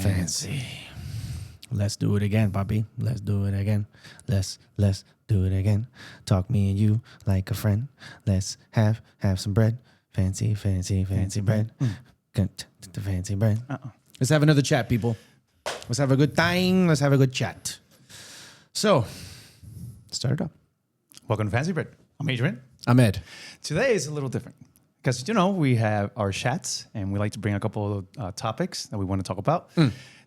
Fancy. Let's do it again, Bobby. Let's do it again. Let's do it again. Talk me and you like a friend. Let's have some bread. Fancy bread. The fancy bread. Let's have another chat, people. Let's have a good time. Let's have a good chat. So, start it up. Welcome to FancyBread. I'm Adrian. I'm Ed. Today is a little different because, we have our chats and we like to bring a couple of topics that we want to talk about.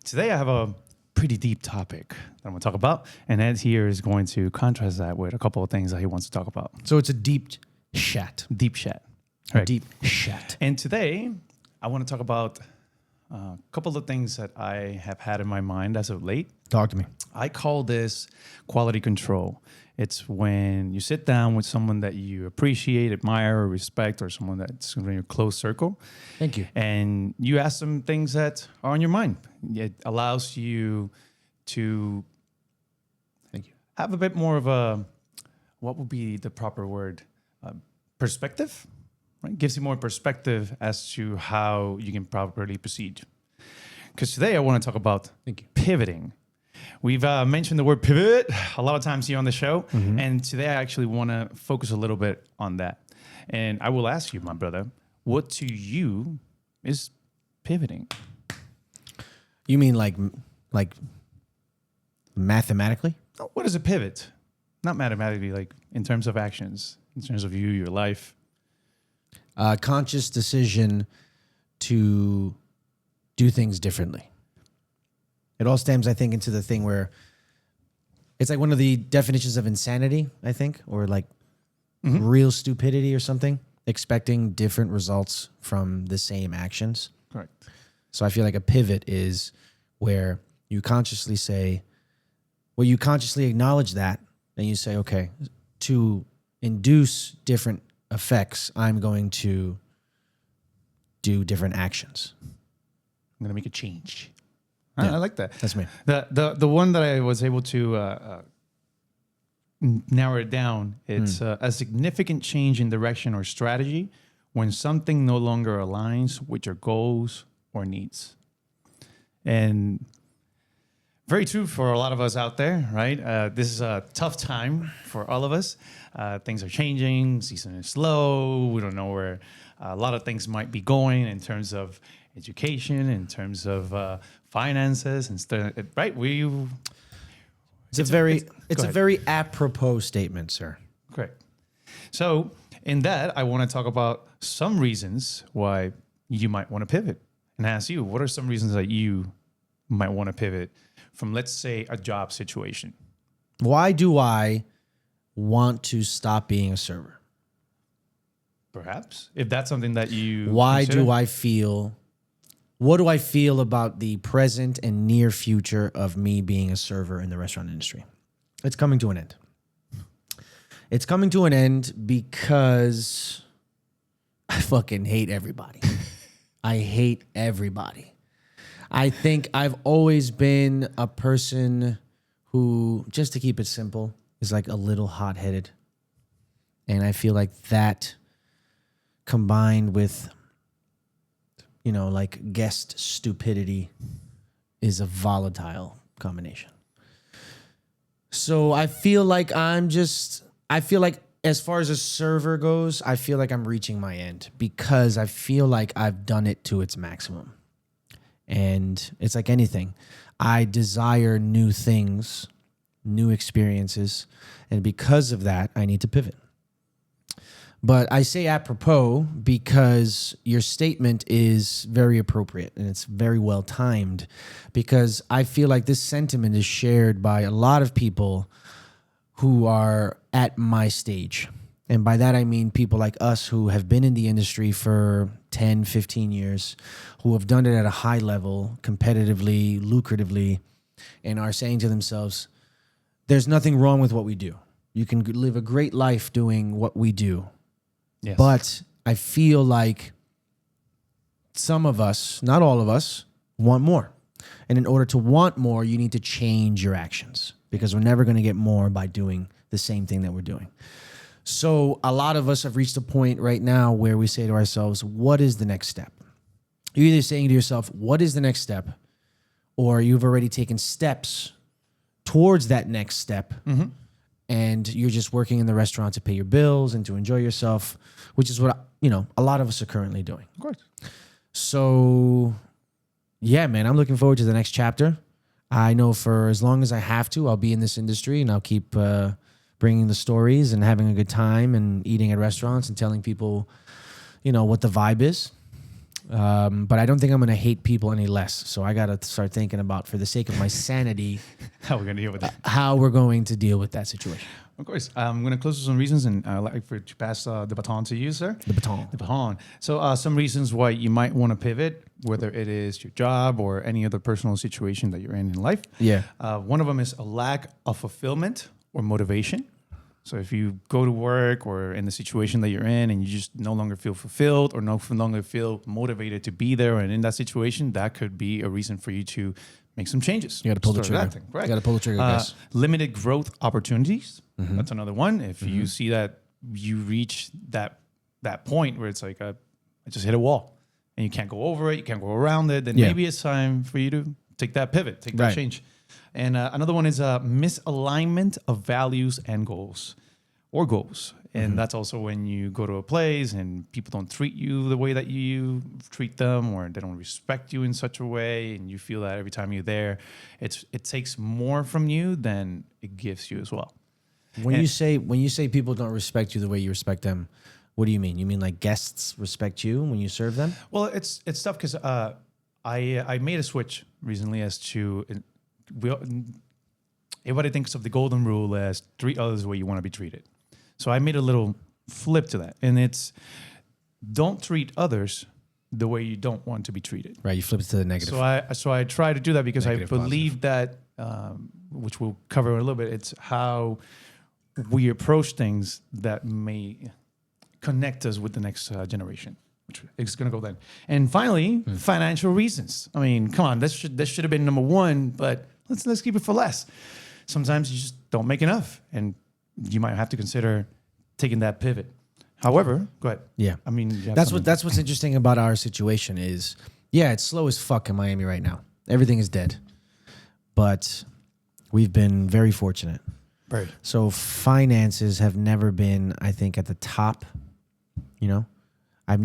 Today I have a pretty deep topic that I'm going to talk about. And Ed here is going to contrast that with a couple of things that he wants to talk about. So it's a deep chat. Deep chat. Right. Deep chat. And today I want to talk about a couple of things that I have had in my mind as of late. Talk to me. I call this quality control. It's when you sit down with someone that you appreciate, admire, or respect, or someone that's in your close circle. Thank you. And you ask them things that are on your mind. It allows you to have a bit more of a, what would be the proper word? Perspective, right? Gives you more perspective as to how you can properly proceed. Because today I want to talk about pivoting. We've mentioned the word pivot a lot of times here on the show. And today I actually want to focus a little bit on that. And I will ask you, my brother, what to you is pivoting? You mean like mathematically? What is a pivot? Not mathematically, like in terms of actions, in terms of you, your life. Conscious decision to do things differently. It all stems, I think, into the thing where it's like one of the definitions of insanity, I think, or like real stupidity or something, expecting different results from the same actions. Correct. So I feel like a pivot is where you consciously say, well, you consciously acknowledge that, and you say, okay, to induce different effects, I'm going to do different actions. I'm going to make a change. Yeah, I like that. That's me. The one that I was able to narrow it down, it's a significant change in direction or strategy when something no longer aligns with your goals or needs. And very true for a lot of us out there, right? This is a tough time for all of us. Things are changing. Season is slow. We don't know where a lot of things might be going in terms of education, in terms of finances, and stuff. Right? It's a very apropos statement, sir. Correct. So, in that, I want to talk about some reasons why you might want to pivot, and ask you, what are some reasons that you might want to pivot from, let's say, a job situation? Why do I want to stop being a server? Perhaps, if that's something that you Why consider. do I feel... What do I feel about the present and near future of me being a server in the restaurant industry? It's coming to an end. It's coming to an end because I fucking hate everybody. I hate everybody. I think I've always been a person who, just to keep it simple, is like a little hot-headed. And I feel like that combined with, like guest stupidity is a volatile combination. So I feel like as far as a server goes, I feel like I'm reaching my end because I feel like I've done it to its maximum. And it's like anything. I desire new things, new experiences. And because of that, I need to pivot. But I say apropos because your statement is very appropriate and it's very well timed because I feel like this sentiment is shared by a lot of people who are at my stage. And by that, I mean people like us who have been in the industry for 10, 15 years, who have done it at a high level, competitively, lucratively, and are saying to themselves, there's nothing wrong with what we do. You can live a great life doing what we do. Yes. But I feel like some of us, not all of us, want more. And in order to want more, you need to change your actions because we're never going to get more by doing the same thing that we're doing. So a lot of us have reached a point right now where we say to ourselves, what is the next step? You're either saying to yourself, what is the next step? or you've already taken steps towards that next step, and you're just working in the restaurant to pay your bills and to enjoy yourself, which is what, a lot of us are currently doing. Of course. So, yeah, man, I'm looking forward to the next chapter. I know for as long as I have to, I'll be in this industry, and I'll keep bringing the stories and having a good time and eating at restaurants and telling people, what the vibe is. But I don't think I'm going to hate people any less. So I got to start thinking about, for the sake of my sanity, how we're going to deal with that. How we're going to deal with that situation. Of course. I'm going to close with some reasons, and I'd like to pass the baton to you, sir. The baton. The baton. So some reasons why you might want to pivot, whether it is your job or any other personal situation that you're in life. Yeah. One of them is a lack of fulfillment or motivation. So if you go to work or in the situation that you're in and you just no longer feel fulfilled or no longer feel motivated to be there and in that situation, that could be a reason for you to make some changes. You got to pull the trigger. Right? You got to pull the trigger, guys. Limited growth opportunities. That's another one. If you see that you reach that point where it's like, I just hit a wall and you can't go over it, you can't go around it, then maybe it's time for you to take that pivot, take that change. And another one is misalignment of values and goals. And that's also when you go to a place and people don't treat you the way that you treat them, or they don't respect you in such a way, and you feel that every time you're there, it takes more from you than it gives you as well. When you say people don't respect you the way you respect them, what do you mean? You mean like guests respect you when you serve them? Well, it's tough because I made a switch recently as to everybody thinks of the golden rule as treat others the way you want to be treated. So I made a little flip to that, and it's don't treat others the way you don't want to be treated. Right, you flip it to the negative. So I try to do that because Negative, I believe that, which we'll cover in a little bit, it's how we approach things that may connect us with the next generation, which is going to go then. And finally, financial reasons. I mean, come on, this should have been number one, but let's keep it for less. Sometimes you just don't make enough, and you might have to consider taking that pivot. However, go ahead. Yeah, I mean, that's what's interesting about our situation is, it's slow as fuck in Miami right now. Everything is dead, but we've been very fortunate. Right. So finances have never been, I think, at the top. I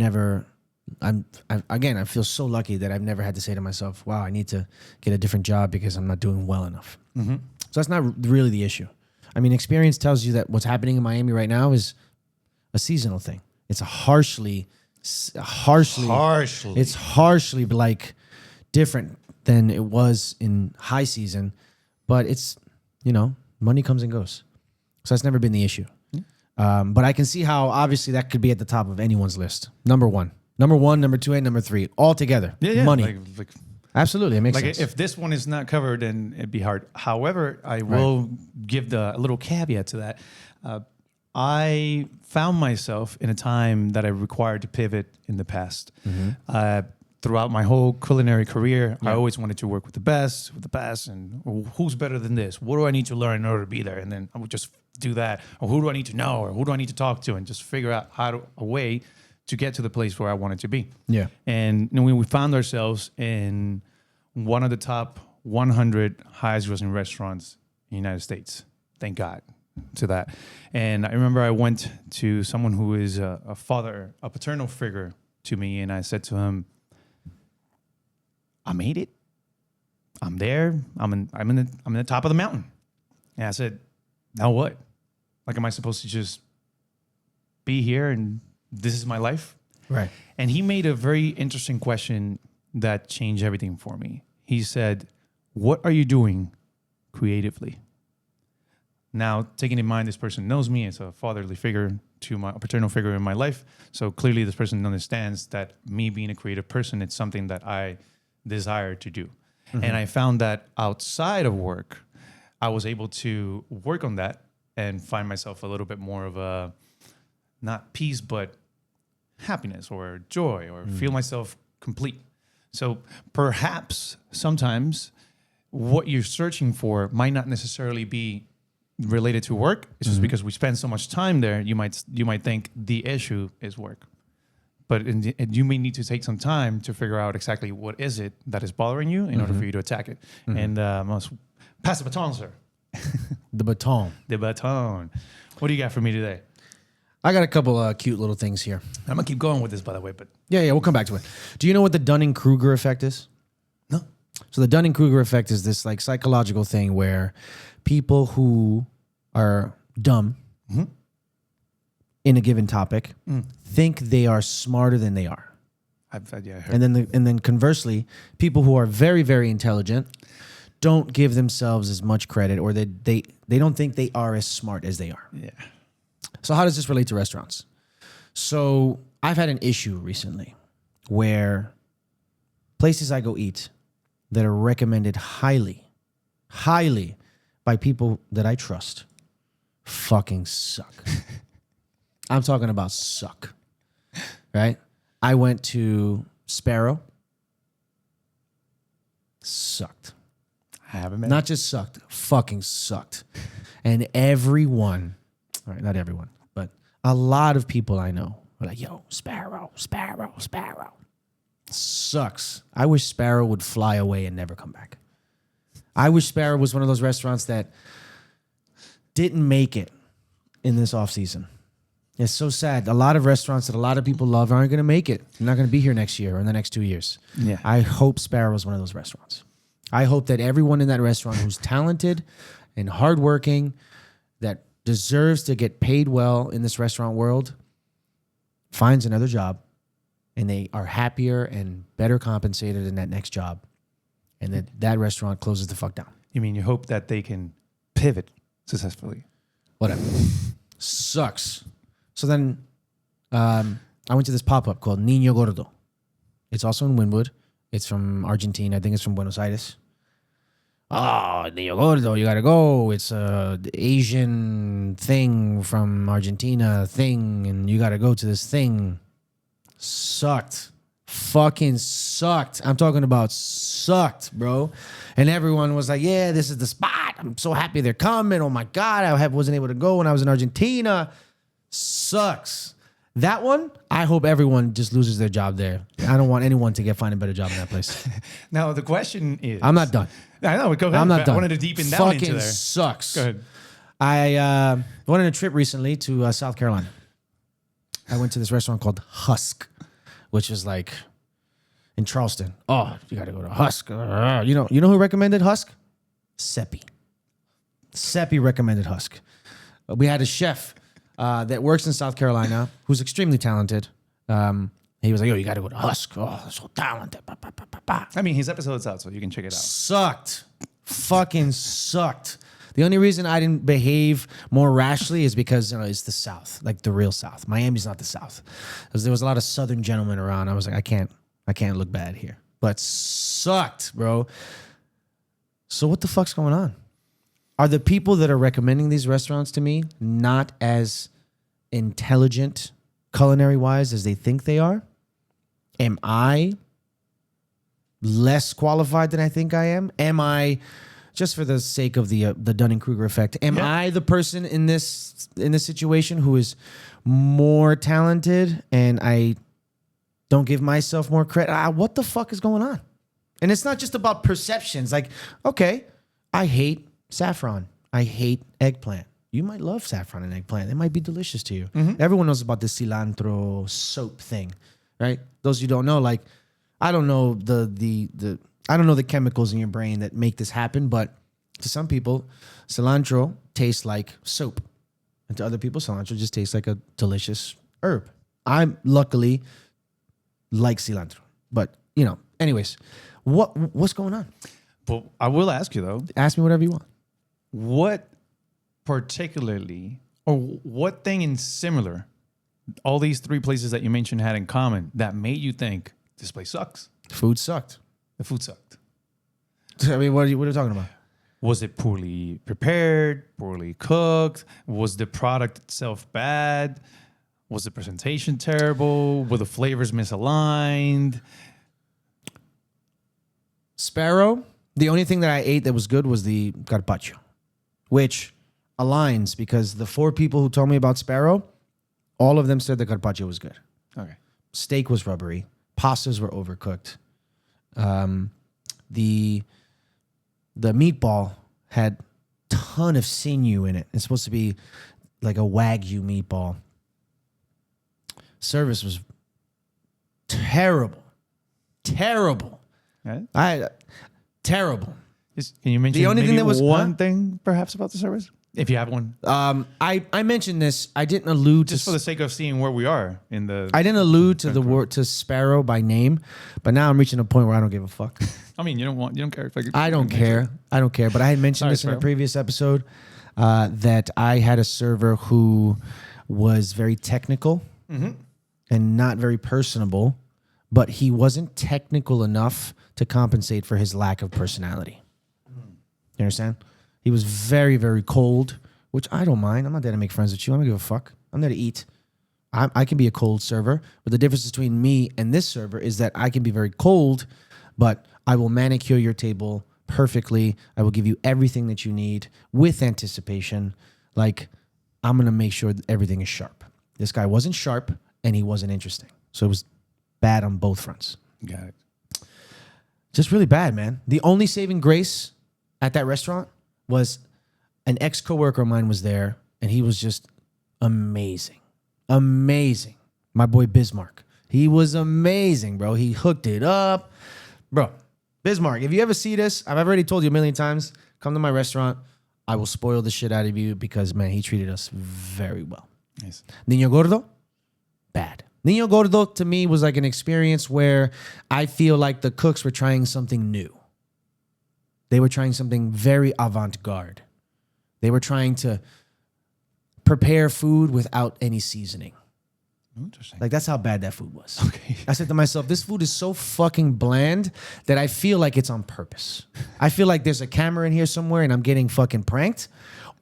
feel so lucky that I've never had to say to myself, wow, I need to get a different job because I'm not doing well enough. So that's not really the issue. I mean, experience tells you that what's happening in Miami right now is a seasonal thing. It's harshly like different than it was in high season, but it's, money comes and goes. So that's never been the issue. But I can see how obviously that could be at the top of anyone's list. Number one, number two, and number three, all together. Yeah. Money. Absolutely, it makes sense. If this one is not covered, then it'd be hard. However, I will give a little caveat to that. I found myself in a time that I required to pivot in the past. Throughout my whole culinary career, I always wanted to work with the best, and who's better than this? What do I need to learn in order to be there? And then I would just do that. Or who do I need to know? Or who do I need to talk to? And just figure out a way to get to the place where I wanted to be. Yeah. And when we found ourselves in one of the top 100 highest grossing restaurants in the United States. Thank God to that. And I remember I went to someone who is a paternal figure to me, and I said to him, I made it. I'm there. I'm in the top of the mountain. And I said, now what? Like, am I supposed to just be here and this is my life? Right. And he made a very interesting question that changed everything for me. He said, what are you doing creatively? Now, taking in mind this person knows me as a fatherly figure a paternal figure in my life. So clearly this person understands that me being a creative person, it's something that I desire to do. And I found that outside of work, I was able to work on that and find myself a little bit more of a, not peace, but happiness or joy, or feel myself complete. So perhaps sometimes what you're searching for might not necessarily be related to work. It's just because we spend so much time there, you might think the issue is work. and you may need to take some time to figure out exactly what is it that is bothering you in order for you to attack it. And must pass the baton, sir. The baton. The baton. What do you got for me today? I got a couple cute little things here. I'm gonna keep going with this, by the way, but Yeah, we'll come back to it. Do you know what the Dunning-Kruger effect is? no. So the Dunning-Kruger effect is this like psychological thing where people who are dumb in a given topic think they are smarter than they are. I heard. And then conversely, people who are very, very intelligent don't give themselves as much credit, or they don't think they are as smart as they are. Yeah. So how does this relate to restaurants? So I've had an issue recently where places I go eat that are recommended highly by people that I trust fucking suck. I'm talking about suck, right? I went to Sparrow. Sucked. I haven't been. Not just sucked, fucking sucked. And everyone, all right, not everyone, but a lot of people I know were like, yo, Sparrow. Sucks. I wish Sparrow would fly away and never come back. I wish Sparrow was one of those restaurants that didn't make it in this off season. It's so sad. A lot of restaurants that a lot of people love aren't going to make it. They're not going to be here next year or in the next 2 years. Yeah. I hope Sparrow is one of those restaurants. I hope that everyone in that restaurant who's talented and hardworking, that deserves to get paid well in this restaurant world, finds another job, and they are happier and better compensated in that next job, and that restaurant closes the fuck down. You mean you hope that they can pivot successfully? Whatever. Sucks. So then I went to this pop-up called Niño Gordo. It's also in Wynwood. It's from Argentina. I think it's from Buenos Aires. Oh, Niño Gordo, you got to go. It's a Asian thing from Argentina thing, and you got to go to this thing. Sucked. Fucking sucked. I'm talking about sucked, bro. And everyone was like, yeah, this is the spot. I'm so happy they're coming. Oh, my God. I wasn't able to go when I was in Argentina. Sucks. That one, I hope everyone just loses their job there. I don't want anyone to find a better job in that place. Now, the question is... I'm not done. I know. Go ahead. I'm not done. I wanted to deepen down Fucking into there. Sucks. Go ahead. I went on a trip recently to South Carolina. I went to this restaurant called Husk, which is like in Charleston. Oh, you got to go to Husk. You know who recommended Husk? Seppi. Seppi recommended Husk. We had a chef that works in South Carolina who's extremely talented. He was like, yo, you got to go to Husk. Oh, so talented. Bah, bah, bah, bah, bah. I mean, his episode's out, so you can check it out. Sucked. Fucking sucked. The only reason I didn't behave more rashly is because it's the South, like the real South. Miami's not the South. Because there was a lot of Southern gentlemen around. I was like, I can't look bad here. But sucked, bro. So what the fuck's going on? Are the people that are recommending these restaurants to me not as intelligent culinary-wise as they think they are? Am I less qualified than I think I am? Am I, just for the sake of the Dunning-Kruger effect, I the person in this situation who is more talented and I don't give myself more credit? What the fuck is going on? And it's not just about perceptions. Like, okay, I hate saffron. I hate eggplant. You might love saffron and eggplant. It might be delicious to you. Mm-hmm. Everyone knows about the cilantro soap thing, right? Those you don't know, like, I don't know I don't know the chemicals in your brain that make this happen, but to some people, cilantro tastes like soap. And to other people, cilantro just tastes like a delicious herb. I luckily like cilantro. But, anyways, what's going on? But I will ask you, though. Ask me whatever you want. What particularly, or what thing in similar, all these three places that you mentioned had in common that made you think this place sucks? Food sucked. The food sucked. I mean, what are you talking about? Was it poorly prepared, poorly cooked? Was the product itself bad? Was the presentation terrible? Were the flavors misaligned? Sparrow, the only thing that I ate that was good was the carpaccio, which aligns because the 4 people who told me about Sparrow, all of them said the carpaccio was good. Okay. steak was rubbery. Pastas were overcooked. The meatball had ton of sinew in it. It's supposed to be like a Wagyu meatball. Service was terrible. Right? Terrible. Can you mention The only thing that was one thing perhaps about the service? If you have one. I mentioned this. I didn't allude Just for the sake of seeing where we are in the... I didn't allude to the word to Sparrow by name, but now I'm reaching a point where I don't give a fuck. I mean, you don't care if I don't care. I don't care. But I had mentioned this in a previous episode that I had a server who was very technical and not very personable, but he wasn't technical enough to compensate for his lack of personality. You understand? He was very, very cold, which I don't mind. I'm not there to make friends with you. I don't give a fuck. I'm there to eat. I can be a cold server, but the difference between me and this server is that I can be very cold, but I will manicure your table perfectly. I will give you everything that you need with anticipation. Like, I'm going to make sure that everything is sharp. This guy wasn't sharp, and he wasn't interesting. So it was bad on both fronts. Got it. Just really bad, man. The only saving grace at that restaurant was an ex-coworker of mine was there, and he was just amazing. Amazing. My boy Bismarck. He was amazing, bro. He hooked it up. Bro, Bismarck, if you ever see this, I've already told you a million times, come to my restaurant. I will spoil the shit out of you because, man, he treated us very well. Nice. Niño Gordo, bad. Niño Gordo, to me, was like an experience where I feel like the cooks were trying something new. They were trying something very avant-garde. They were trying to prepare food without any seasoning. Interesting. Like, that's how bad that food was. Okay. I said to myself, this food is so fucking bland that I feel like it's on purpose. I feel like there's a camera in here somewhere and I'm getting fucking pranked.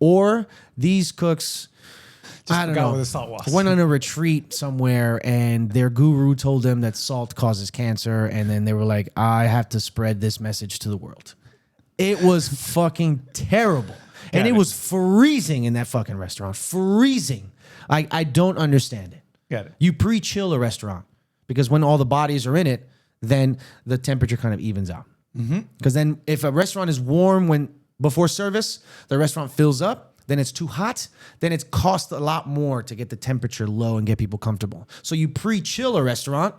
Or these cooks, I don't know, where the salt was. went on a retreat somewhere and their guru told them that salt causes cancer. And then they were like, I have to spread this message to the world. It was fucking terrible. And it was freezing in that fucking restaurant. Freezing. I don't understand it. Got it. You pre-chill a restaurant because when all the bodies are in it, then the temperature kind of evens out. Because then if a restaurant is warm before service, the restaurant fills up, then it's too hot, then it costs a lot more to get the temperature low and get people comfortable. So you pre-chill a restaurant,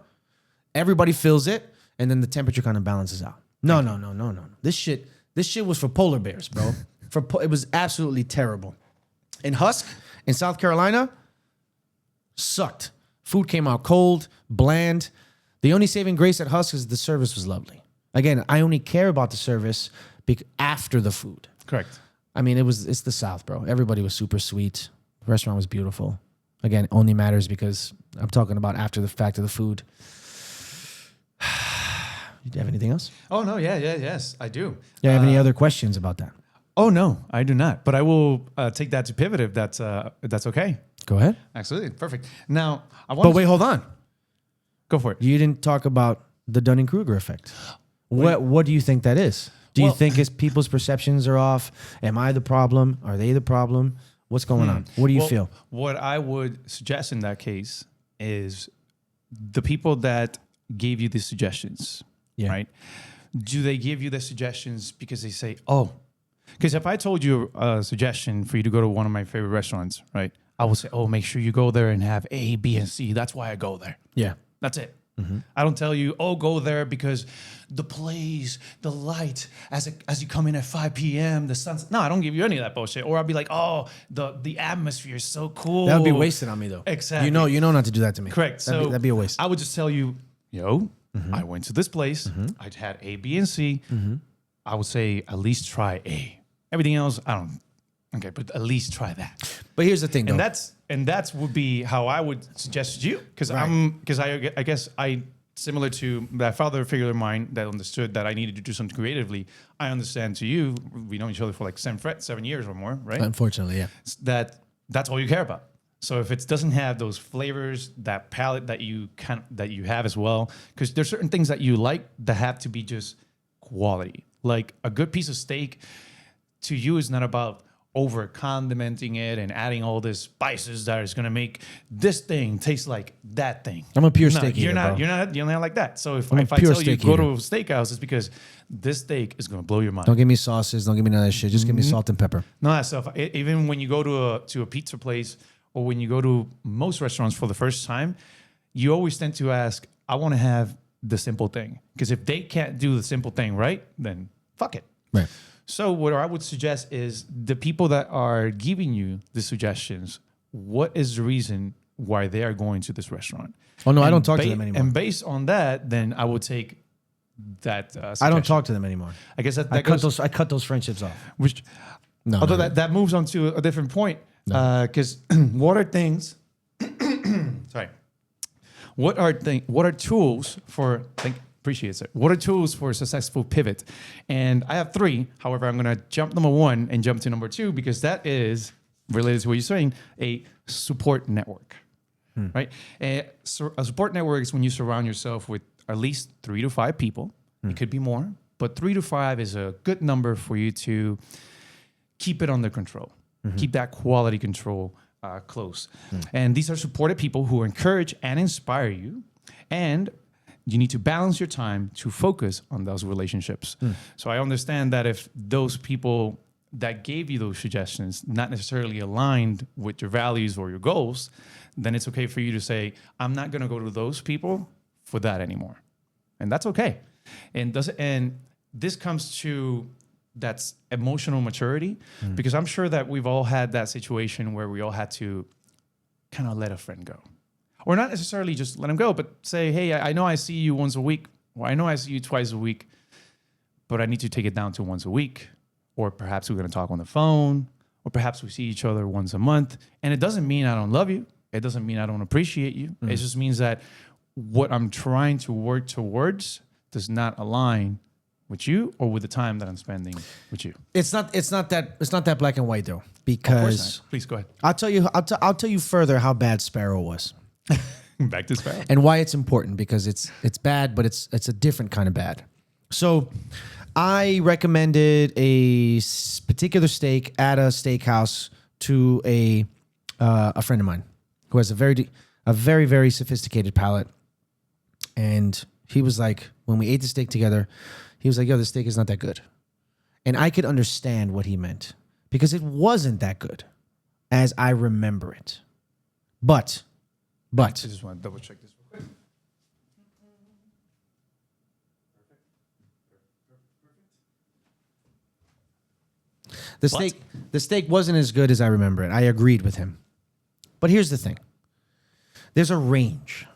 everybody fills it, and then the temperature kind of balances out. No. This shit was for polar bears, bro. It was absolutely terrible. In Husk, in South Carolina, sucked. Food came out cold, bland. The only saving grace at Husk is the service was lovely. Again, I only care about the service after the food. Correct. I mean, it's the South, bro. Everybody was super sweet. The restaurant was beautiful. Again, it only matters because I'm talking about after the fact of the food. You have anything else? Oh, no. Yes, I do. Yeah, have any other questions about that? Oh, no, I do not. But I will take that to pivot if that's okay. Go ahead. Absolutely. Perfect. Now, But wait, hold on. Go for it. You didn't talk about the Dunning-Kruger effect. What do you think that is? Do you think it's people's perceptions are off? Am I the problem? Are they the problem? What's going on? What do you feel? What I would suggest in that case is the people that gave you the suggestions, right? Do they give you the suggestions because they say, oh, because if I told you a suggestion for you to go to one of my favorite restaurants, right? I will say, oh, make sure you go there and have A, B, and C. That's why I go there. Yeah. That's it. I don't tell you, oh, go there because the plays, the light, as you come in at 5 p.m., the sun's... No, I don't give you any of that bullshit. Or I'll be like, oh, the atmosphere is so cool. That would be wasted on me, though. Exactly. You know not to do that to me. Correct. That'd be a waste. I would just tell you, I went to this place. I'd had A, B, and C. I would say at least try A. Everything else, I don't... Okay, but at least try that. But here's the thing, though. And that's would be how I would suggest you, because I guess similar to that father figure of mine that understood that I needed to do something creatively. I understand to you, we know each other for like 7 years or more, right? Unfortunately, yeah. That's all you care about. So if it doesn't have those flavors, that palate that you have as well, because there's certain things that you like that have to be just quality. Like a good piece of steak to you is not about, over condimenting it and adding all these spices that is going to make this thing taste like that thing. I'm a pure steak eater, you're not, bro. You're not like that. So if I'm a I pure tell you steak go eater. to a steakhouse, it's because this steak is going to blow your mind. Don't give me sauces. Don't give me none of that shit. Just give me salt and pepper. No, that stuff. Even when you go to a pizza place or when you go to most restaurants for the first time, you always tend to ask, I want to have the simple thing. Because if they can't do the simple thing right, then fuck it. Right. So what I would suggest is the people that are giving you the suggestions, what is the reason why they are going to this restaurant? Oh, no, I don't talk to them anymore. And based on that, then I would take that suggestion. I don't talk to them anymore. I guess that I goes... cut those friendships off. Which, No, although no. that moves on to a different point. Because what are things... sorry. What are tools for... Appreciate it. What are tools for a successful pivot? And I have 3. However, I'm going to jump number 1 and jump to number 2 because that is related to what you're saying, a support network, right? So a support network is when you surround yourself with at least 3 to 5 people. It could be more, but 3 to 5 is a good number for you to keep it under control, keep that quality control close. And these are supported people who encourage and inspire you, and you need to balance your time to focus on those relationships. So I understand that if those people that gave you those suggestions not necessarily aligned with your values or your goals, then it's okay for you to say, I'm not going to go to those people for that anymore. And that's okay. And this comes to that's emotional maturity, because I'm sure that we've all had that situation where we all had to kind of let a friend go. Or not necessarily just let them go, but say, hey, I know I see you once a week, or I know I see you twice a week, but I need to take it down to once a week. Or perhaps we're going to talk on the phone, or perhaps we see each other once a month. And it doesn't mean I don't love you. It doesn't mean I don't appreciate you. It just means that what I'm trying to work towards does not align with you or with the time that I'm spending with you. It's not that black and white though, because Please go ahead. I'll tell you further how bad Sparrow was. Back to Sparrow. And why it's important, because it's bad, but it's a different kind of bad. So I recommended a particular steak at a steakhouse to a friend of mine who has a very, very sophisticated palate. And he was like, when we ate the steak together, he was like, yo, this steak is not that good. And I could understand what he meant, because it wasn't that good as I remember it. But I just want to double check this real quick. the steak wasn't as good as I remember it. I agreed with him. But here's the thing. There's a range.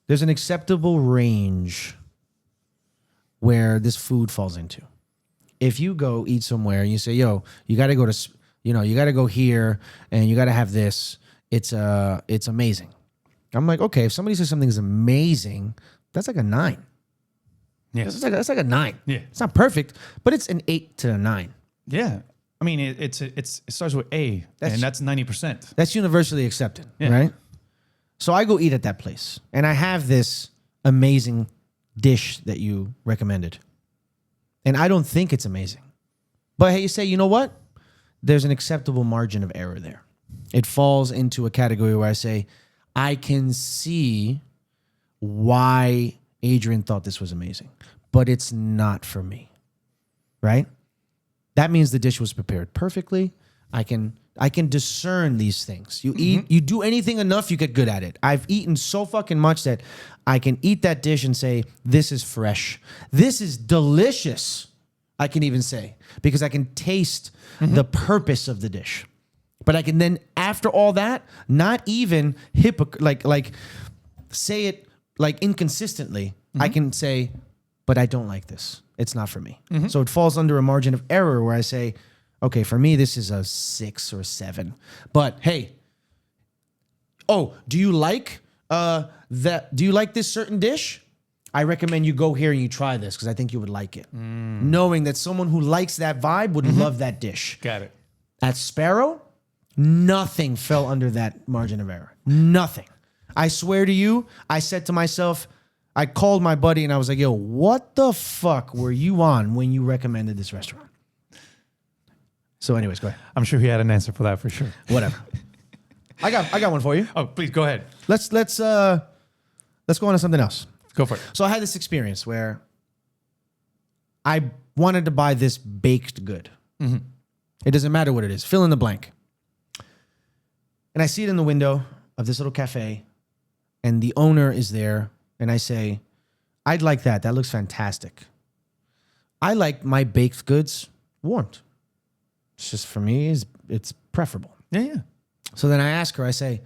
There's an acceptable range where this food falls into. If you go eat somewhere and you say, yo, you got to go to, you got to go here and you got to have this, it's amazing. I'm like, okay, if somebody says something is amazing, that's like a 9. Yeah. That's like a 9. Yeah. It's not perfect, but it's an 8 to a 9. Yeah. I mean, it starts with A, and that's 90%. That's universally accepted, right? So I go eat at that place, and I have this amazing dish that you recommended. And I don't think it's amazing. But hey, you say, you know what? There's an acceptable margin of error there. It falls into a category where I say, I can see why Adrian thought this was amazing, but it's not for me, right? That means the dish was prepared perfectly. I can discern these things. You eat, you do anything enough, you get good at it. I've eaten so fucking much that I can eat that dish and say, this is fresh. This is delicious, I can even say, because I can taste the purpose of the dish. But I can then, after all that, not even say it like inconsistently. I can say, but I don't like this. It's not for me. So it falls under a margin of error where I say, okay, for me, this is a 6 or a 7. But hey, do you like that? Do you like this certain dish? I recommend you go here and you try this because I think you would like it. Knowing that someone who likes that vibe would love that dish. Got it. At Sparrow, nothing fell under that margin of error. Nothing. I swear to you, I said to myself, I called my buddy and I was like, yo, what the fuck were you on when you recommended this restaurant? So anyways, go ahead. I'm sure he had an answer for that for sure. Whatever. I got one for you. Oh, please go ahead. Let's go on to something else. Go for it. So I had this experience where I wanted to buy this baked good. Mm-hmm. It doesn't matter what it is. Fill in the blank. And I see it in the window of this little cafe, and the owner is there, and I say, I'd like that. That looks fantastic. I like my baked goods warmed. It's just, for me, it's preferable. Yeah. So then I ask her, I say,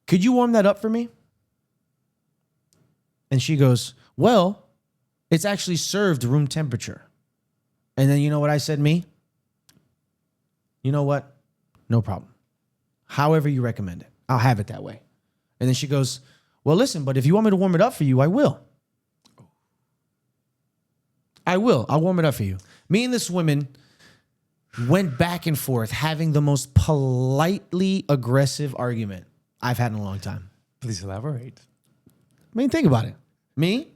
could you warm that up for me? And she goes, well, it's actually served room temperature. And then you know what I said, me? You know what? No problem. However you recommend it. I'll have it that way. And then she goes, well, listen, but if you want me to warm it up for you, I will. I'll warm it up for you. Me and this woman went back and forth having the most politely aggressive argument I've had in a long time. Please elaborate. I mean, think about it. Me,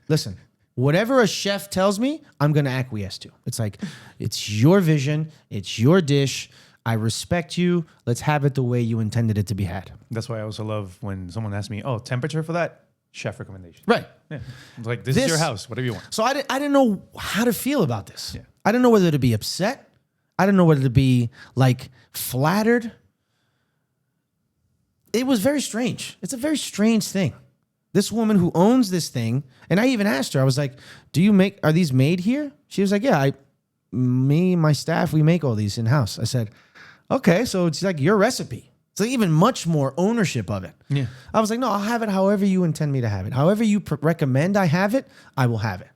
listen, whatever a chef tells me, I'm going to acquiesce to. It's like, it's your vision. It's your dish. I respect you. Let's have it the way you intended it to be had. That's why I also love when someone asks me, oh, temperature for that? Chef recommendation. Right. Yeah. It's like, this is your house. Whatever you want. So I didn't know how to feel about this. Yeah. I didn't know whether to be upset. I didn't know whether to be like flattered. It was very strange. It's a very strange thing. This woman who owns this thing, and I even asked her, I was like, are these made here? She was like, yeah, my staff, we make all these in-house. I said, okay, so it's like your recipe. It's like even much more ownership of it. Yeah. I was like, no, I'll have it however you intend me to have it. However you recommend I have it, I will have it.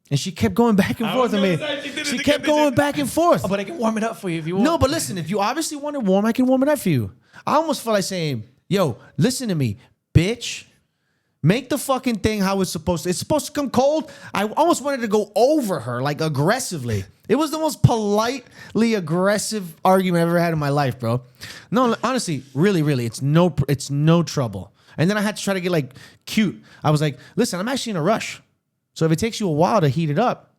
And she kept going back and forth with me. She kept going back and forth. Oh, but I can warm it up for you if you want. No, but listen, if you obviously want it warm, I can warm it up for you. I almost felt like saying, yo, listen to me, bitch. Make the fucking thing how it's supposed to. It's supposed to come cold. I almost wanted to go over her, like aggressively. It was the most politely aggressive argument I've ever had in my life, bro. No, honestly, really, it's no trouble. And then I had to try to get like cute. I was like, listen, I'm actually in a rush. So if it takes you a while to heat it up,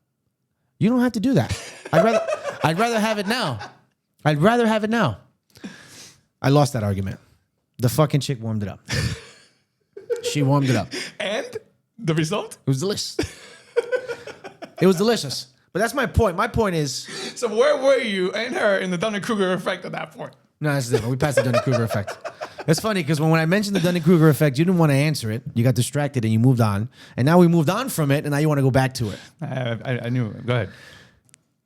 you don't have to do that. I'd rather have it now. I'd rather have it now. I lost that argument. The fucking chick warmed it up. She warmed it up. And the result? It was delicious. It was delicious. But that's my point. My point is... So where were you and her in the Dunning-Kruger effect at that point? No, that's different. We passed the Dunning-Kruger effect. It's funny because when I mentioned the Dunning-Kruger effect, you didn't want to answer it. You got distracted and you moved on. And now we moved on from it and now you want to go back to it. I knew it. Go ahead.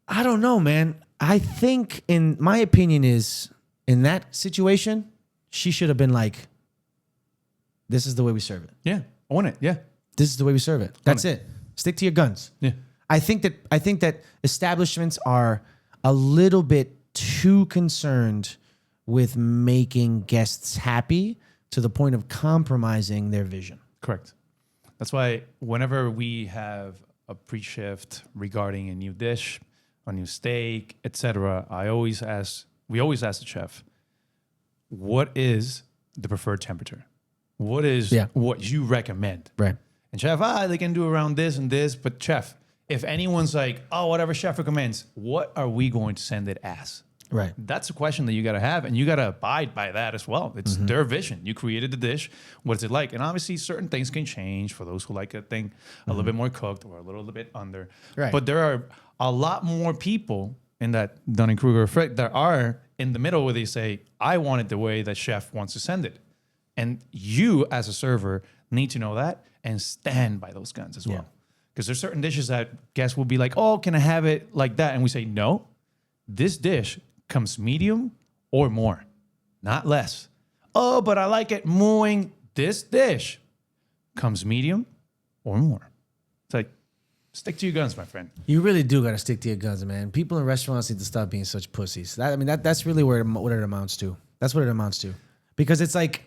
I don't know, man. I think, in my opinion, is in that situation, she should have been like, this is the way we serve it. Yeah. Own it. Yeah. This is the way we serve it. That's it. Stick to your guns. Yeah. I think that establishments are a little bit too concerned with making guests happy to the point of compromising their vision. Correct. That's why whenever we have a pre-shift regarding a new dish, a new steak, etc., we always ask the chef, what is the preferred temperature? What is what you recommend? Right. And chef, they can do around this and this, but chef, if anyone's like, oh, whatever chef recommends, what are we going to send it as? Right. That's a question that you got to have, and you got to abide by that as well. It's their vision. You created the dish. What is it like? And obviously, certain things can change for those who like a thing a little bit more cooked or a little bit under. Right. But there are a lot more people in that Dunning-Kruger effect that are in the middle where they say, I want it the way that chef wants to send it. And you, as a server, need to know that and stand by those guns as well. Because there's certain dishes that guests will be like, oh, can I have it like that? And we say, no, this dish comes medium or more, not less. Oh, but I like it mooing. This dish comes medium or more. It's like, stick to your guns, my friend. You really do got to stick to your guns, man. People in restaurants need to stop being such pussies. That's really what it amounts to. That's what it amounts to. Because it's like,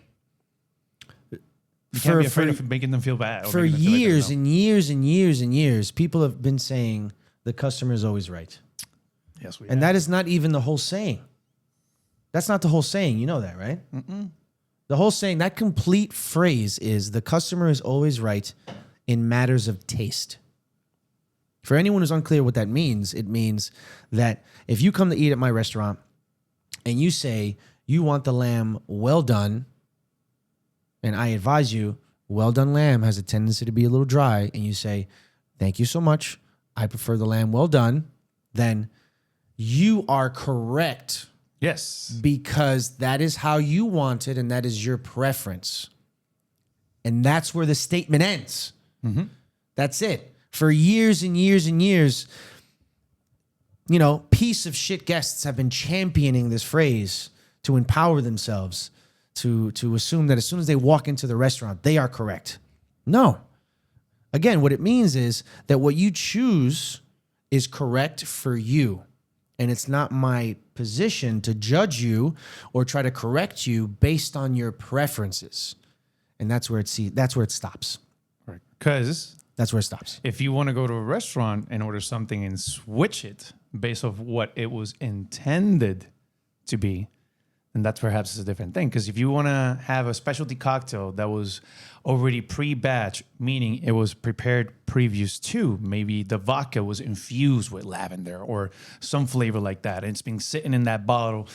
you can't be afraid of making them feel bad. For years and years and years and years, people have been saying the customer is always right. Yes, we and that is not even the whole saying. That's not the whole saying. You know that, right? Mm-mm. The whole saying, that complete phrase is the customer is always right in matters of taste. For anyone who's unclear what that means, it means that if you come to eat at my restaurant and you say you want the lamb well done, and I advise you, well done lamb has a tendency to be a little dry, and you say, thank you so much, I prefer the lamb well done, then you are correct. Yes. Because that is how you want it, and that is your preference. And that's where the statement ends. Mm-hmm. That's it. For years and years and years, piece of shit guests have been championing this phrase to empower themselves, to assume that as soon as they walk into the restaurant, they are correct. No. Again, what it means is that what you choose is correct for you. And it's not my position to judge you or try to correct you based on your preferences. And that's where it stops. Right. Because that's where it stops. If you want to go to a restaurant and order something and switch it based off what it was intended to be, then that's perhaps a different thing. Because if you want to have a specialty cocktail that was already pre-batch, meaning it was prepared previous to, maybe the vodka was infused with lavender or some flavor like that, and it's been sitting in that bottle,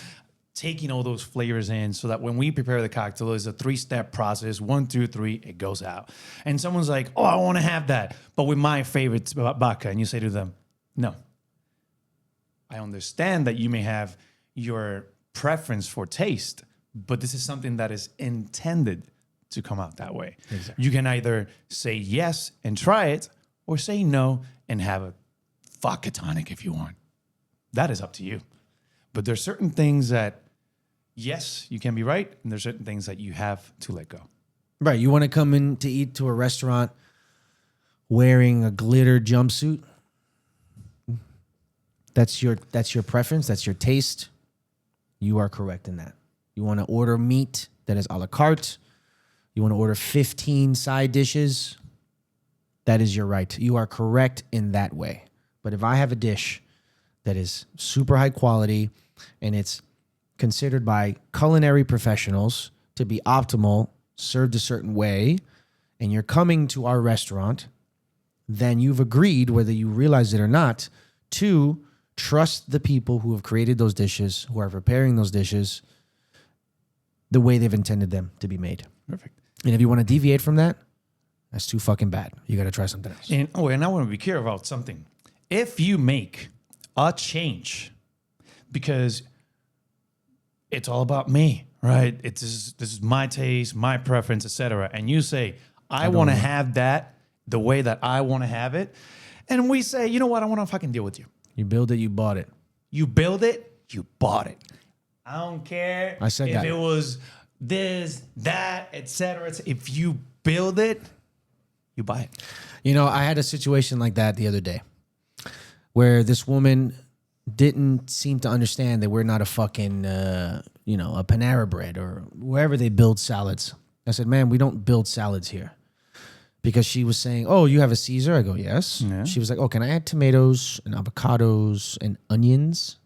taking all those flavors in so that when we prepare the cocktail, it's a 3-step process. 1, 2, 3, it goes out. And someone's like, oh, I want to have that, but with my favorite vodka. And you say to them, no. I understand that you may have your preference for taste, but this is something that is intended to come out that way. Exactly. You can either say yes and try it, or say no and have a vodka tonic if you want. That is up to you. But there's certain things that, yes, you can be right, and there's certain things that you have to let go. Right. You want to come in to eat to a restaurant wearing a glitter jumpsuit? That's your preference. That's your taste. You are correct in that. You want to order meat that is a la carte. You want to order 15 side dishes. That is your right. You are correct in that way. But if I have a dish that is super high quality and it's considered by culinary professionals to be optimal, served a certain way, and you're coming to our restaurant, then you've agreed, whether you realize it or not, to trust the people who have created those dishes, who are preparing those dishes the way they've intended them to be made. Perfect. And if you want to deviate from that, that's too fucking bad. You got to try something else. And I want to be clear about something. If you make a change because it's all about me, right? This is my taste, my preference, etc. And you say, I want to have that the way that I want to have it. And we say, you know what? I want to fucking deal with you. You build it, you bought it. You build it, you bought it. I don't care I said that. If it was this, that, etc. If you build it, you buy it. I had a situation like that the other day where this woman didn't seem to understand that we're not a fucking, a Panera Bread or wherever they build salads. I said, man, we don't build salads here. Because she was saying, oh, you have a Caesar? I go, yes. Yeah. She was like, oh, can I add tomatoes and avocados and onions?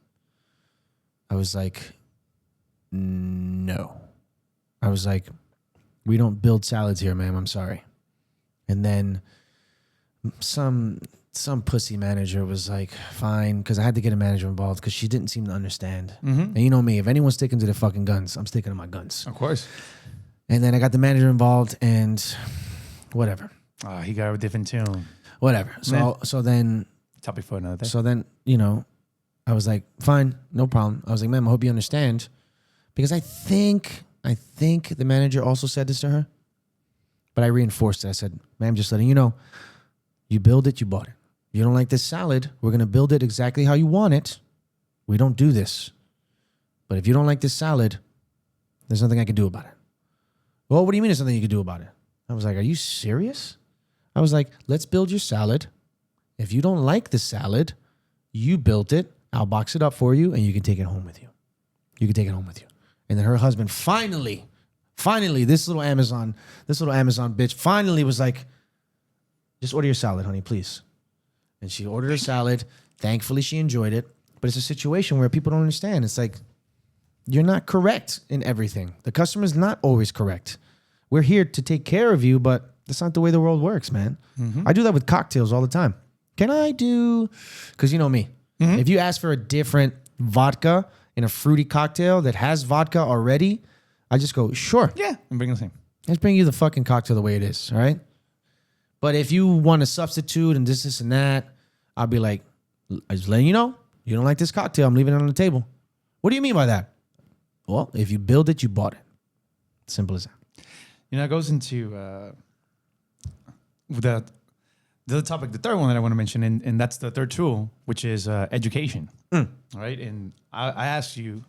I was like, no. I was like, we don't build salads here, ma'am. I'm sorry. And then some pussy manager was like, fine, because I had to get a manager involved because she didn't seem to understand. Mm-hmm. And you know me, if anyone's sticking to their fucking guns, I'm sticking to my guns. Of course. And then I got the manager involved and whatever. He got a different tune. Whatever. So then... Topic for another day. So then, I was like, fine, no problem. I was like, ma'am, I hope you understand. Because I think the manager also said this to her. But I reinforced it. I said, ma'am, just letting you know, you build it, you bought it. You don't like this salad, we're going to build it exactly how you want it. We don't do this. But if you don't like this salad, there's nothing I can do about it. Well, what do you mean there's nothing you can do about it? I was like, are you serious? I was like, let's build your salad. If you don't like the salad, you built it. I'll box it up for you, and you can take it home with you. You can take it home with you. And then her husband finally, this little Amazon bitch finally was like, just order your salad, honey, please. And she ordered her salad. Thankfully, she enjoyed it. But it's a situation where people don't understand. It's like, you're not correct in everything. The customer's not always correct. We're here to take care of you, but that's not the way the world works, man. Mm-hmm. I do that with cocktails all the time. can I do, because you know me, if you ask for a different vodka in a fruity cocktail that has vodka already, I just go, sure. Yeah, I'm bringing the same. Let's bring you the fucking cocktail the way it is, all right? But if you want to substitute and this, and that, I'll be like, I just letting you know, you don't like this cocktail, I'm leaving it on the table. What do you mean by that? Well, if you build it, you bought it. Simple as that. You know, it goes into the topic, the third one that I want to mention, and that's the third tool, which is education. Right? And I asked you,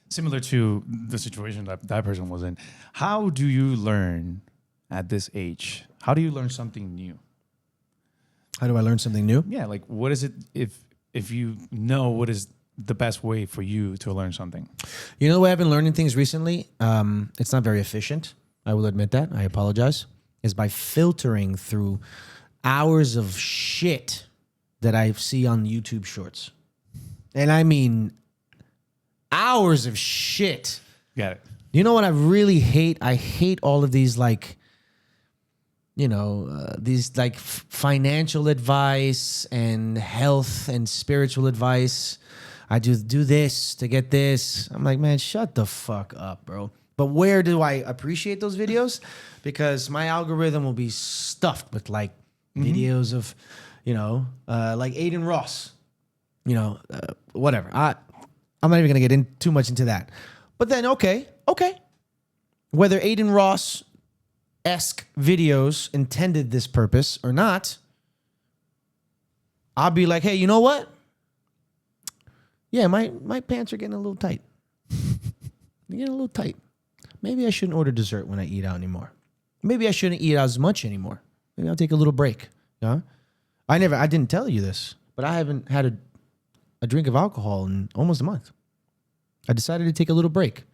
similar to the situation that person was in, how do you learn at this age? How do you learn something new? How do I learn something new? Yeah, like what is it if you know what is the best way for you to learn something? You know the way I've been learning things recently? It's not very efficient. I will admit that. I apologize. Is by filtering through hours of shit that I see on YouTube Shorts. And I mean hours of shit. Got it. You know what I really hate? I hate all of these these financial advice and health and spiritual advice. I just do this to get this. I'm like, man, shut the fuck up, bro. But where do I appreciate those videos? Because my algorithm will be stuffed with videos of, like Aiden Ross, whatever. I'm not even going to get too much into that. But then, okay. Whether Aiden Ross-esque videos intended this purpose or not, I'll be like, hey, you know what? Yeah, my pants are getting a little tight. They're getting a little tight. Maybe I shouldn't order dessert when I eat out anymore. Maybe I shouldn't eat out as much anymore. Maybe I'll take a little break. Yeah, I didn't tell you this, but I haven't had a drink of alcohol in almost a month. I decided to take a little break.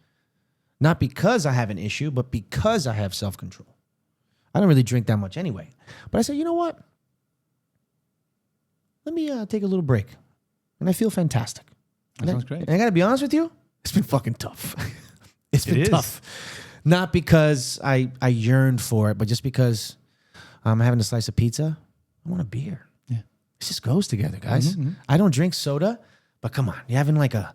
Not because I have an issue, but because I have self-control. I don't really drink that much anyway. But I said, you know what? Let me take a little break. And I feel fantastic. That sounds great. And I got to be honest with you, it's been fucking tough. It's been It is. tough. Not because I yearned for it, but just because I'm having a slice of pizza. I want a beer. Yeah. It just goes together, guys. I don't drink soda, but come on. You're having like a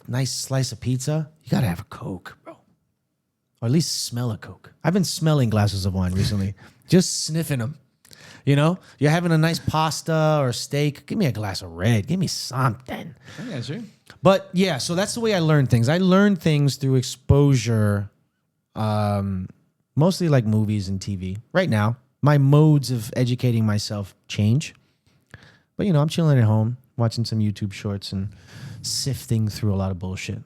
nice slice of pizza. You got to have a Coke, bro. Or at least smell a Coke. I've been smelling glasses of wine recently. Just sniffing them. You're having a nice pasta or steak. Give me a glass of red. Give me something. Yeah, sure. But yeah, so that's the way I learn things. I learn things through exposure, mostly like movies and TV. Right now, my modes of educating myself change. But, I'm chilling at home, watching some YouTube shorts and sifting through a lot of bullshit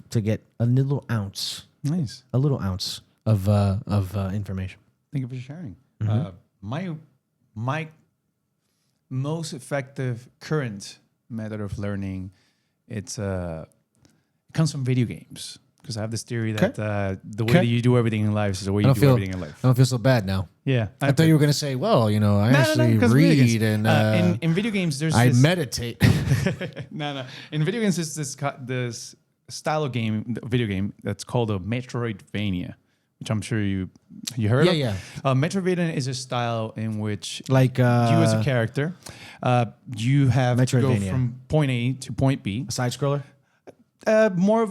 to get a little ounce. Nice. A little ounce of information. Thank you for sharing. My most effective current method of learning, it comes from video games. Because I have this theory that the way that you do everything in life is the way you do everything in life. I don't feel so bad now. Yeah. I thought you were going to say, well, I actually read and in video games, there's I meditate. No. In video games, there's this style of video game that's called a Metroidvania, which I'm sure you heard of. Yeah. Metroidvania is a style in which you as a character, you have to go Metroidvania. from point A to point B. A side scroller? More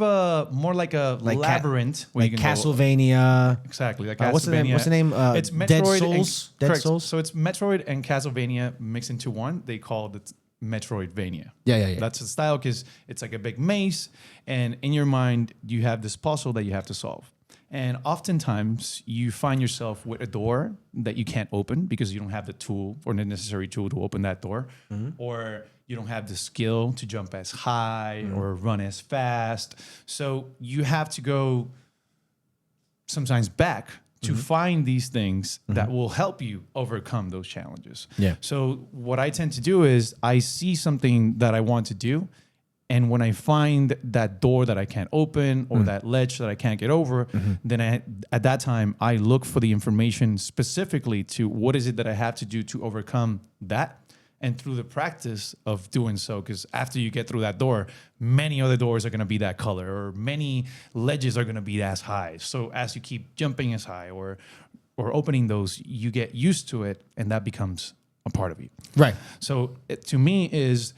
like a labyrinth. Where Like you can Castlevania. Exactly. Like Castlevania. What's the name? It's Metroid Dead Souls. Dead correct. Souls. So it's Metroid and Castlevania mixed into one. They call it Metroidvania. Yeah. That's the style because it's like a big maze, and in your mind you have this puzzle that you have to solve. And oftentimes you find yourself with a door that you can't open because you don't have the tool or the necessary tool to open that door, or you don't have the skill to jump as high or run as fast. So you have to go sometimes back to find these things that will help you overcome those challenges. Yeah. So what I tend to do is I see something that I want to do, and when I find that door that I can't open or that ledge that I can't get over, then at that time, I look for the information specifically to what is it that I have to do to overcome that. And through the practice of doing so, because after you get through that door, many other doors are going to be that color, or many ledges are going to be as high. So as you keep jumping as high or opening those, you get used to it, and that becomes a part of you. Right. So it, to me is,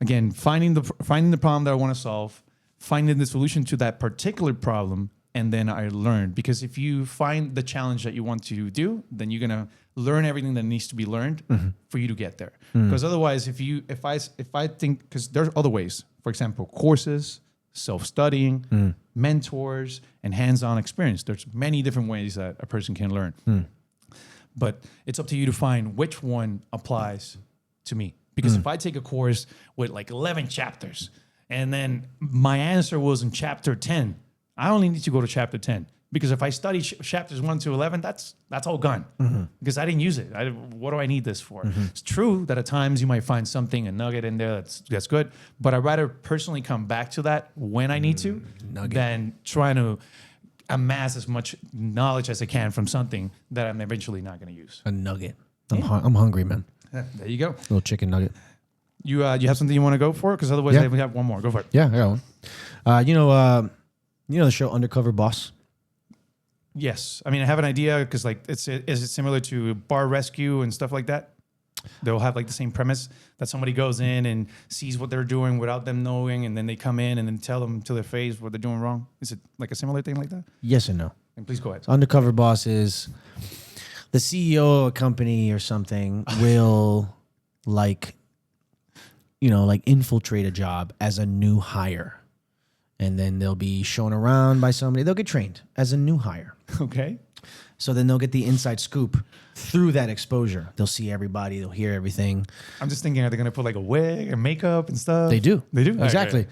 again, finding the problem that I want to solve, finding the solution to that particular problem, and then I learn. Because if you find the challenge that you want to do, then you're gonna learn everything that needs to be learned for you to get there. Because otherwise, if I think, because there's other ways. For example, courses, self-studying, mentors, and hands-on experience. There's many different ways that a person can learn. But it's up to you to find which one applies to me. Because if I take a course with like 11 chapters and then my answer was in chapter 10, I only need to go to chapter 10. Because if I study chapters 1 to 11, that's all gone. Because I didn't use it. What do I need this for? It's true that at times you might find something, a nugget in there that's good. But I'd rather personally come back to that when I need to than trying to amass as much knowledge as I can from something that I'm eventually not going to use. A nugget. I'm hungry, man. There you go. Little chicken nugget. You have something you want to go for? Because otherwise we have one more. Go for it. Yeah, I got one. You know the show Undercover Boss? Yes. I mean, I have an idea because like, is it similar to Bar Rescue and stuff like that? They'll have like the same premise that somebody goes in and sees what they're doing without them knowing, and then they come in and then tell them to their face what they're doing wrong. Is it like a similar thing like that? Yes and no. And please go ahead. So Undercover Boss is the CEO of a company or something will like infiltrate a job as a new hire. And then they'll be shown around by somebody. They'll get trained as a new hire. Okay. So then they'll get the inside scoop through that exposure. They'll see everybody. They'll hear everything. I'm just thinking, are they going to put like a wig and makeup and stuff? They do. They do? Exactly.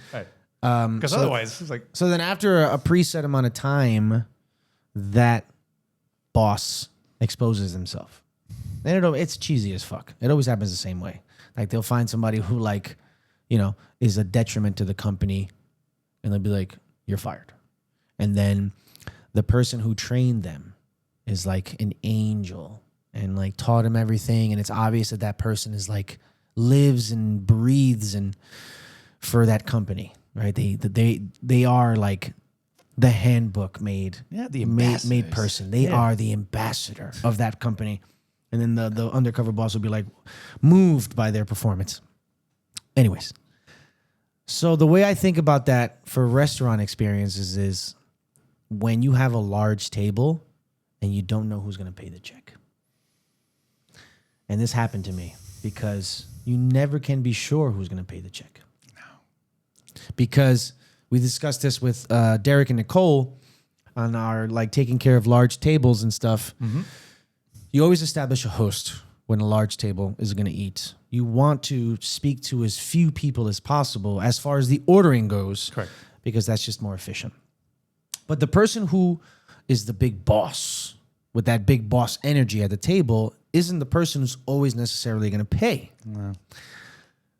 Because otherwise, it's like... So then after a preset amount of time, that boss exposes himself. And it's cheesy as fuck. It always happens the same way. Like they'll find somebody who is a detriment to the company. And they'll be like, you're fired. And then the person who trained them is like an angel and like taught him everything. And it's obvious that that person is like lives and breathes and for that company, right? They are like the handbook made person. They are the ambassador of that company. And then the undercover boss will be like moved by their performance. Anyways. So the way I think about that for restaurant experiences is when you have a large table and you don't know who's going to pay the check. And this happened to me because you never can be sure who's going to pay the check. No. Because we discussed this with Derek and Nicole on our like taking care of large tables and stuff. You always establish a host when a large table is going to eat. You want to speak to as few people as possible as far as the ordering goes. Correct. Because that's just more efficient. But the person who is the big boss with that big boss energy at the table isn't the person who's always necessarily going to pay. No.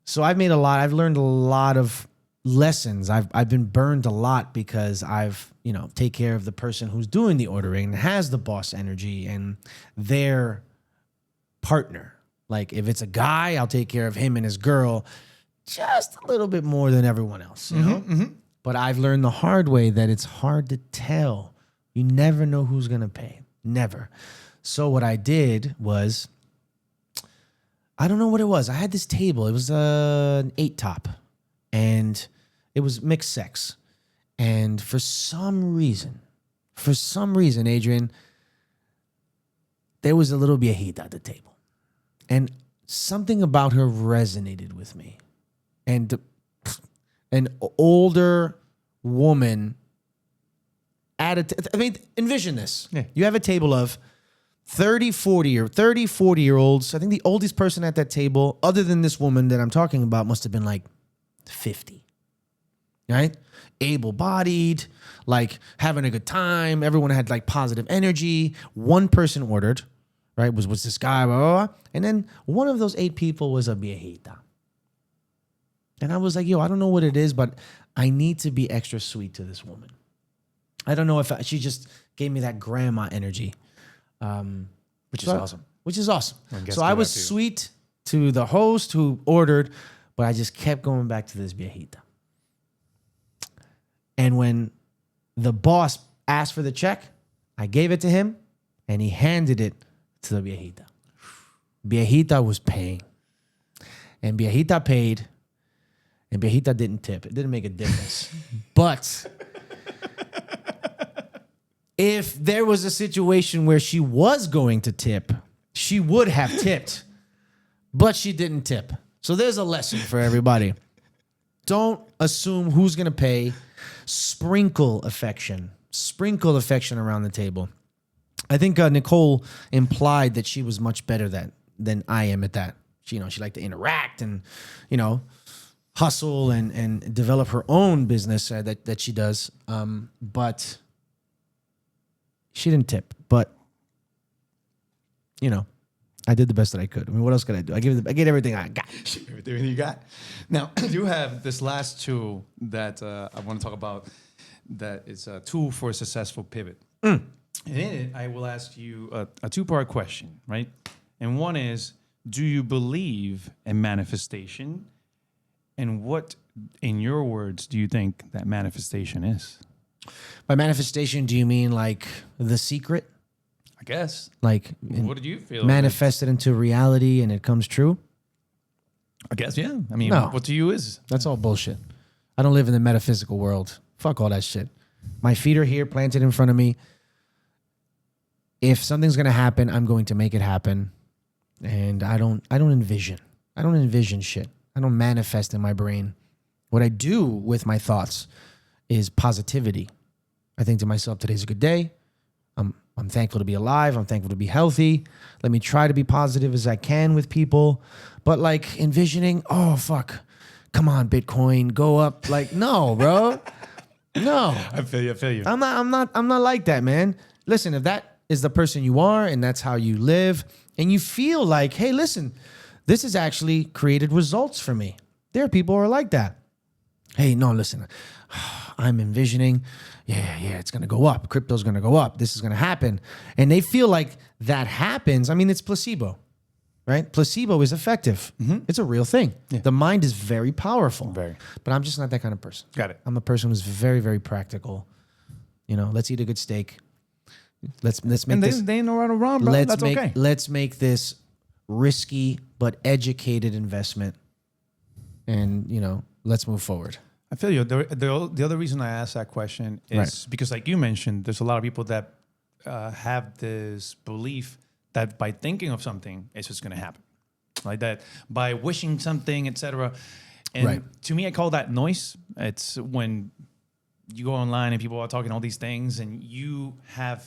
So I've learned a lot of lessons. I've been burned a lot because I've, take care of the person who's doing the ordering and has the boss energy and their partner. Like if it's a guy, I'll take care of him and his girl just a little bit more than everyone else. You know? But I've learned the hard way that it's hard to tell. You never know who's going to pay. Never. So what I did was, I don't know what it was. I had this table. It was an 8-top and it was mixed sex. And for some reason, Adrian, there was a little viejita at the table. And something about her resonated with me. And an older woman envision this. Yeah. You have a table of 40-40-year-olds. I think the oldest person at that table, other than this woman that I'm talking about, must have been like 50. Right? Able-bodied, like having a good time. Everyone had like positive energy. One person ordered. Right, was this guy, blah, blah, blah. And then one of those 8 people was a viejita. And I was like, I don't know what it is, but I need to be extra sweet to this woman. I don't know if she just gave me that grandma energy. Which is awesome. So I was sweet to the host who ordered, but I just kept going back to this viejita. And when the boss asked for the check, I gave it to him, and he handed it to the viejita. Viejita was paying. And Viejita paid. And Viejita didn't tip. It didn't make a difference. But if there was a situation where she was going to tip, she would have tipped. But she didn't tip. So there's a lesson for everybody. Don't assume who's going to pay. Sprinkle affection. Sprinkle affection around the table. I think Nicole implied that she was much better than I am at that. She liked to interact and, hustle and develop her own business that she does. But she didn't tip. But, I did the best that I could. I mean, what else could I do? I gave everything I got. Everything you got. Now, you have this last tool that I want to talk about that is a tool for a successful pivot. And in it, I will ask you a two-part question, right? And one is, do you believe in manifestation? And what, in your words, do you think that manifestation is? By manifestation, do you mean like The Secret? I guess. Like, what do you feel? Manifest it into reality and it comes true? I guess, yeah. I mean, No. what to you is? That's all bullshit. I don't live in the metaphysical world. Fuck all that shit. My feet are here, planted in front of me. If something's gonna happen, I'm going to make it happen. And I don't envision. I don't envision shit. I don't manifest in my brain. What I do with my thoughts is positivity. I think to myself, today's a good day. I'm thankful to be alive. I'm thankful to be healthy. Let me try to be positive as I can with people. But like envisioning, oh fuck, come on, Bitcoin, go up. Like, no, bro. No. I feel you. I'm not like that, man. Listen, if that is the person you are and that's how you live, and you feel like, hey, listen, this has actually created results for me. There are people who are like that. Hey, no, listen, I'm envisioning, it's going to go up. Crypto's going to go up. This is going to happen. And they feel like that happens. I mean, it's placebo, right? Placebo is effective. Mm-hmm. It's a real thing. Yeah. The mind is very powerful. Very. But I'm just not that kind of person. Got it. I'm a person who's very, very practical. Let's eat a good steak. Let's make and this. They ain't no right or wrong, bro. That's okay. Let's make this risky but educated investment. And, let's move forward. I feel you. The other reason I asked that question is because, like you mentioned, there's a lot of people that have this belief that by thinking of something, it's just going to happen. Like that, by wishing something, etc. And to me, I call that noise. It's when you go online and people are talking all these things and you have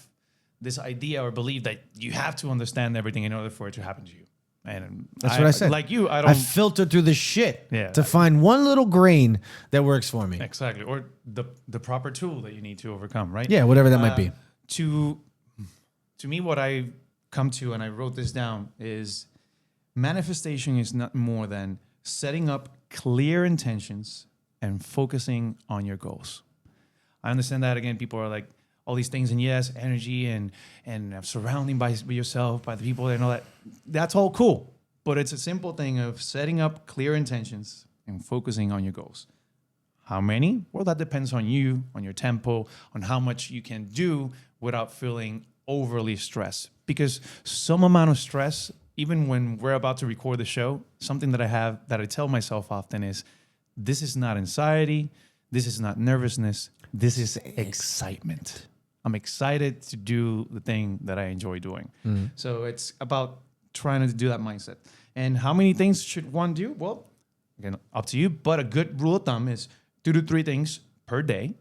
this idea or belief that you have to understand everything in order for it to happen to you. And that's what I said. Like you, I filtered through the shit to find one little grain that works for me. Exactly. Or the proper tool that you need to overcome, right? Yeah, whatever that might be. To me, what I come to, and I wrote this down, is manifestation is not more than setting up clear intentions and focusing on your goals. I understand that, again, people are like, all these things, and yes, energy and surrounding by yourself, by the people and all that. That's all cool. But it's a simple thing of setting up clear intentions and focusing on your goals. How many? Well, that depends on you, on your tempo, on how much you can do without feeling overly stressed. Because some amount of stress, even when we're about to record the show, something that I tell myself often is, this is not anxiety, this is not nervousness, this is excitement. I'm excited to do the thing that I enjoy doing. Mm-hmm. So it's about trying to do that mindset. And how many things should one do? Well, again, up to you. But a good rule of thumb is 2 to 3 things per day,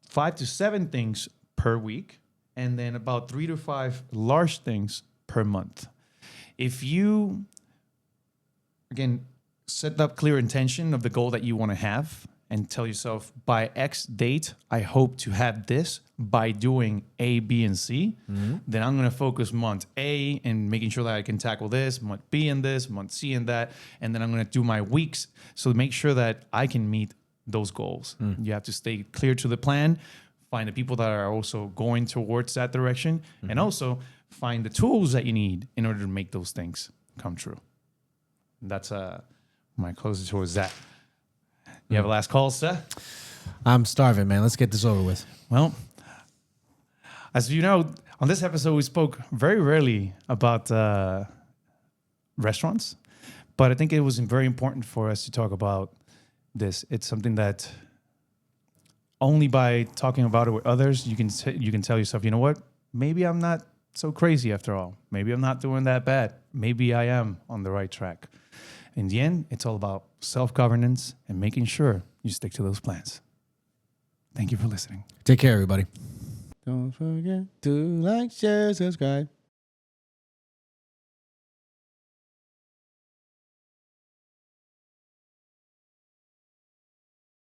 5 to 7 things per week, and then about 3 to 5 large things per month. If you, again, set up clear intention of the goal that you want to have, and tell yourself, by X date, I hope to have this by doing A, B, and C. Mm-hmm. Then I'm going to focus month A and making sure that I can tackle this, month B and this, month C and that. And then I'm going to do my weeks. So make sure that I can meet those goals. You have to stay clear to the plan, find the people that are also going towards that direction, and also find the tools that you need in order to make those things come true. That's my closest towards that. You have a last call, sir? I'm starving, man. Let's get this over with. Well, as you know, on this episode, we spoke very rarely about restaurants. But I think it was very important for us to talk about this. It's something that only by talking about it with others, you can tell yourself, you know what? Maybe I'm not so crazy after all. Maybe I'm not doing that bad. Maybe I am on the right track. In the end, it's all about self-governance and making sure you stick to those plans. Thank you for listening. Take care, everybody. Don't forget to like, share, subscribe.